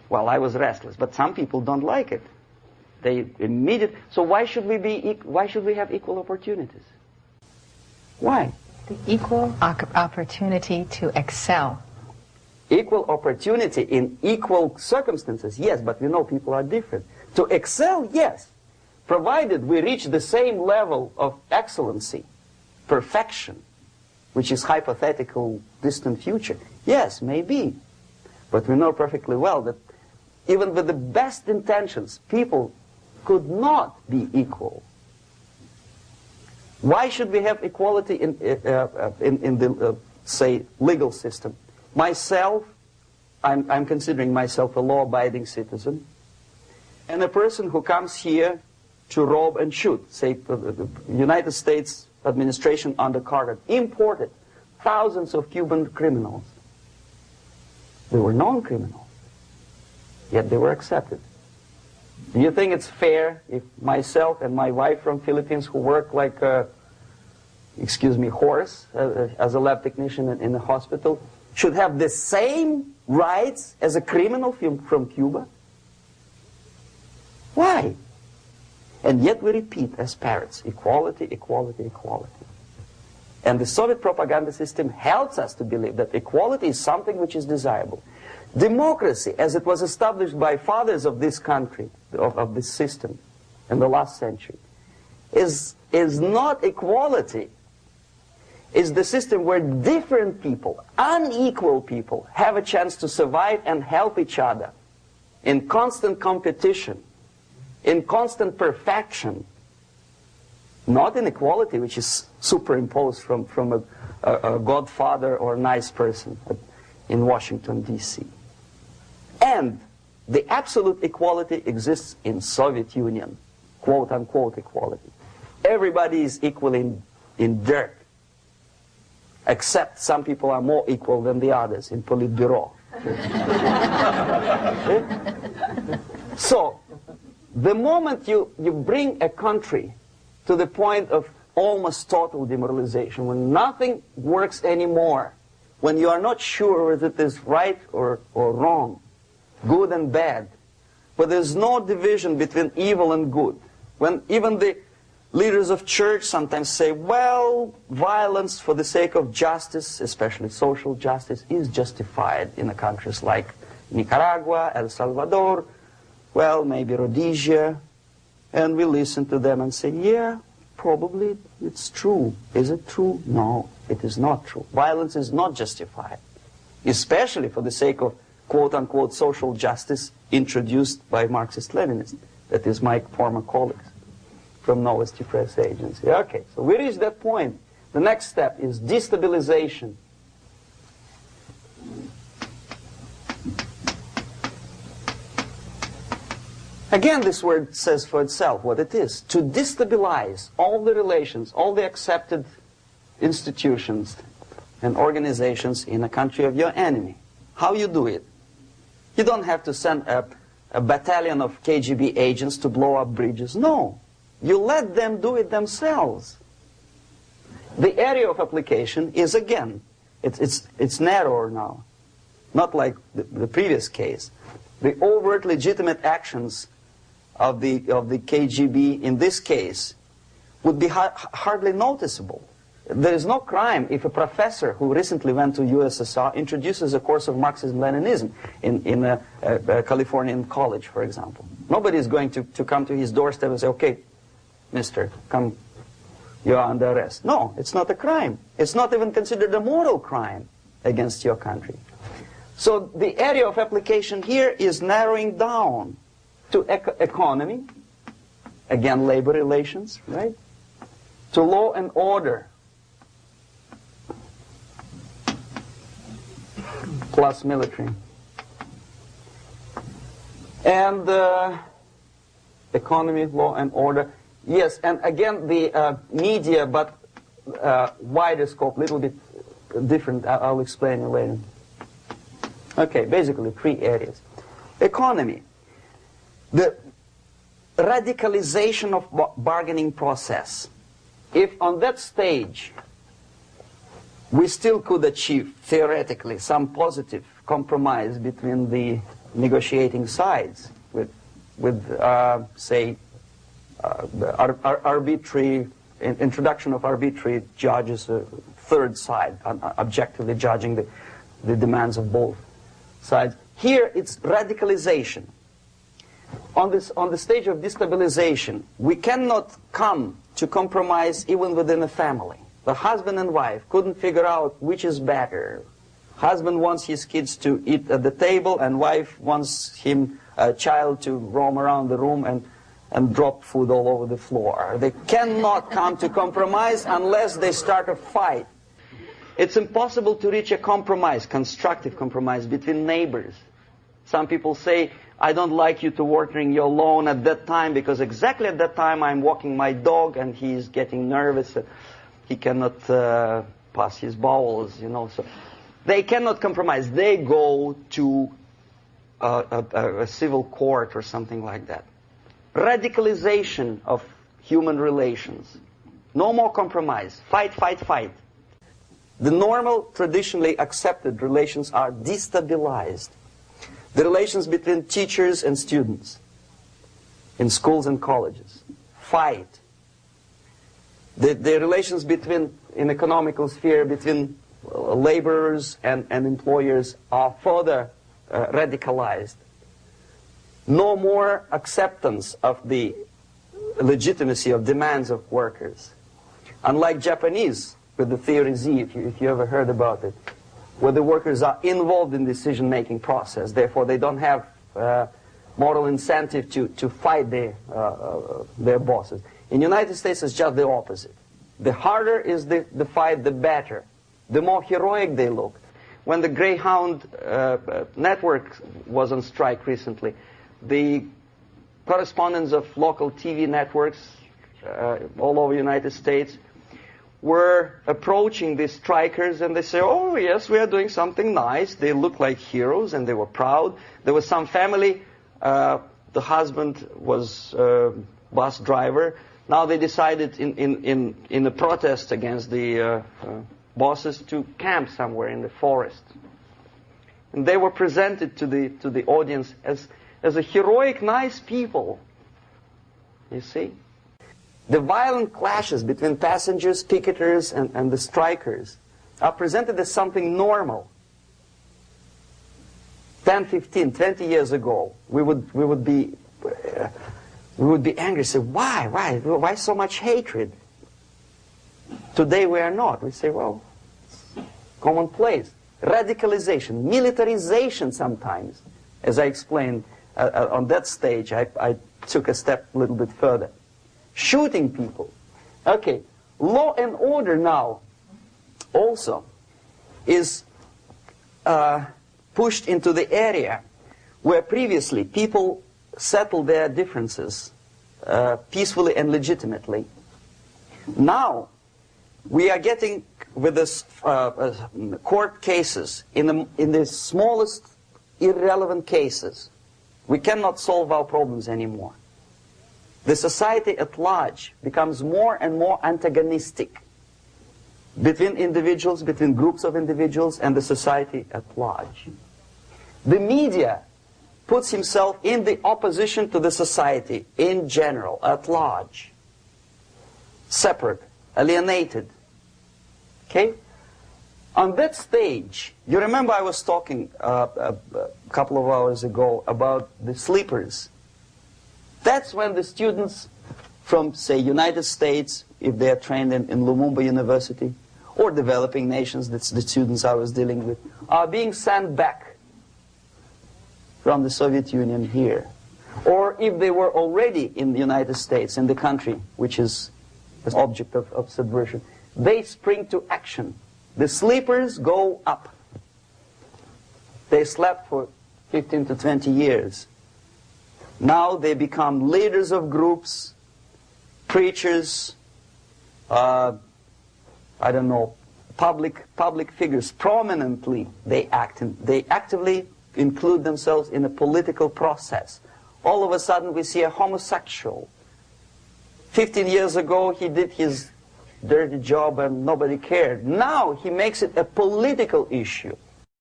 Well, I was restless, but some people don't like it. They immediately. So why should we have equal opportunities? Why? The equal opportunity to excel. Equal opportunity in equal circumstances, yes, but we know people are different. To excel, yes, provided we reach the same level of excellency, perfection, which is hypothetical, distant future. Yes, maybe. But we know perfectly well that even with the best intentions, people could not be equal. Why should we have equality in the, say, legal system? Myself, I'm considering myself a law-abiding citizen, and a person who comes here to rob and shoot, say, the United States administration under Carter, imported thousands of Cuban criminals. They were non-criminals, yet they were accepted. Do you think it's fair if myself and my wife from Philippines, who work like a, excuse me, horse as a lab technician in a hospital, should have the same rights as a criminal from Cuba? Why? And yet we repeat as parrots, equality, equality, equality. And the Soviet propaganda system helps us to believe that equality is something which is desirable. Democracy, as it was established by fathers of this country, of this system in the last century, is not equality. It's the system where different people, unequal people, have a chance to survive and help each other in constant competition, in constant perfection, not in equality, which is superimposed from a godfather or a nice person in Washington, D.C. And the absolute equality exists in Soviet Union, quote-unquote equality. Everybody is equal in dirt, except some people are more equal than the others in Politburo. So, the moment you bring a country to the point of almost total demoralization, when nothing works anymore, when you are not sure whether it is right or wrong, good and bad, but there's no division between evil and good, when even the leaders of church sometimes say, well, violence for the sake of justice, especially social justice, is justified in countries like Nicaragua, El Salvador, well, maybe Rhodesia, and we listen to them and say, yeah, probably it's true. Is it true? No, it is not true. Violence is not justified, especially for the sake of quote-unquote social justice introduced by Marxist-Leninists, that is my former colleagues from Novosti press agency. Okay, so we reached that point. The next step is destabilization. Again, this word says for itself what it is. To destabilize all the relations, all the accepted institutions and organizations in a country of your enemy. How you do it? You don't have to send a battalion of KGB agents to blow up bridges. No. You let them do it themselves. The area of application is, again, it's narrower now. Not like the previous case. The overt legitimate actions of the KGB in this case would be hardly noticeable. There is no crime if a professor who recently went to USSR introduces a course of Marxism-Leninism in a Californian college, for example. Nobody is going to come to his doorstep and say, okay, mister, come, you are under arrest. No, it's not a crime. It's not even considered a moral crime against your country. So the area of application here is narrowing down to economy, again, labor relations, right? To law and order, plus military. And economy, law and order. Yes, and again, the media, but wider scope, a little bit different. I'll explain it later. Okay, basically 3 areas. Economy. The radicalization of bargaining process. If on that stage we still could achieve, theoretically, some positive compromise between the negotiating sides with say, arbitrary introduction of arbitrary judges, a third side, objectively judging the demands of both sides. Here it's radicalization. On the stage of destabilization, we cannot come to compromise even within a family. The husband and wife couldn't figure out which is better. Husband wants his kids to eat at the table, and wife wants a child to roam around the room and drop food all over the floor. They cannot come to compromise unless they start a fight. It's impossible to reach a compromise, constructive compromise, between neighbors. Some people say, I don't like you to watering your lawn at that time because exactly at that time I'm walking my dog and he's getting nervous. He cannot pass his bowels, you know. So they cannot compromise. They go to a civil court or something like that. Radicalization of human relations. No more compromise. Fight, fight, fight. The normal, traditionally accepted relations are destabilized. The relations between teachers and students in schools and colleges. Fight. The relations in economical sphere between laborers and employers are further radicalized. No more acceptance of the legitimacy of demands of workers. Unlike Japanese, with the theory Z, if you ever heard about it, where the workers are involved in decision-making process, therefore they don't have moral incentive to fight their bosses. In the United States, it's just the opposite. The harder is the fight, the better. The more heroic they look. When the Greyhound network was on strike recently, the correspondents of local TV networks all over the United States were approaching these strikers, and they say, oh yes, we are doing something nice. They look like heroes and they were proud. There was some family, the husband was a bus driver. Now they decided in a protest against the bosses to camp somewhere in the forest. And they were presented to the audience as a heroic, nice people. You see? The violent clashes between passengers, picketers, and the strikers are presented as something normal. 10, 15, 20 years ago, we would be angry, say, why so much hatred? Today we are not. We say, well, commonplace. Radicalization, militarization sometimes. As I explained on that stage, I took a step a little bit further. Shooting people. Okay, law and order now also is pushed into the area where previously people settled their differences peacefully and legitimately. Now we are getting with this court cases in the smallest irrelevant cases. We cannot solve our problems anymore. The society at large becomes more and more antagonistic between individuals, between groups of individuals, and the society at large. The media puts himself in the opposition to the society in general, at large. Separate, alienated. Okay? On that stage, you remember I was talking a couple of hours ago about the sleepers. That's when the students from, say, United States, if they are trained in Lumumba University, or developing nations, that's the students I was dealing with, are being sent back from the Soviet Union here. Or if they were already in the United States, in the country which is the object of subversion, they spring to action. The sleepers go up. They slept for 15 to 20 years. Now they become leaders of groups, preachers, I don't know, public figures. Prominently they actively include themselves in a political process. All of a sudden we see a homosexual. 15 years ago he did his dirty job and nobody cared. Now he makes it a political issue.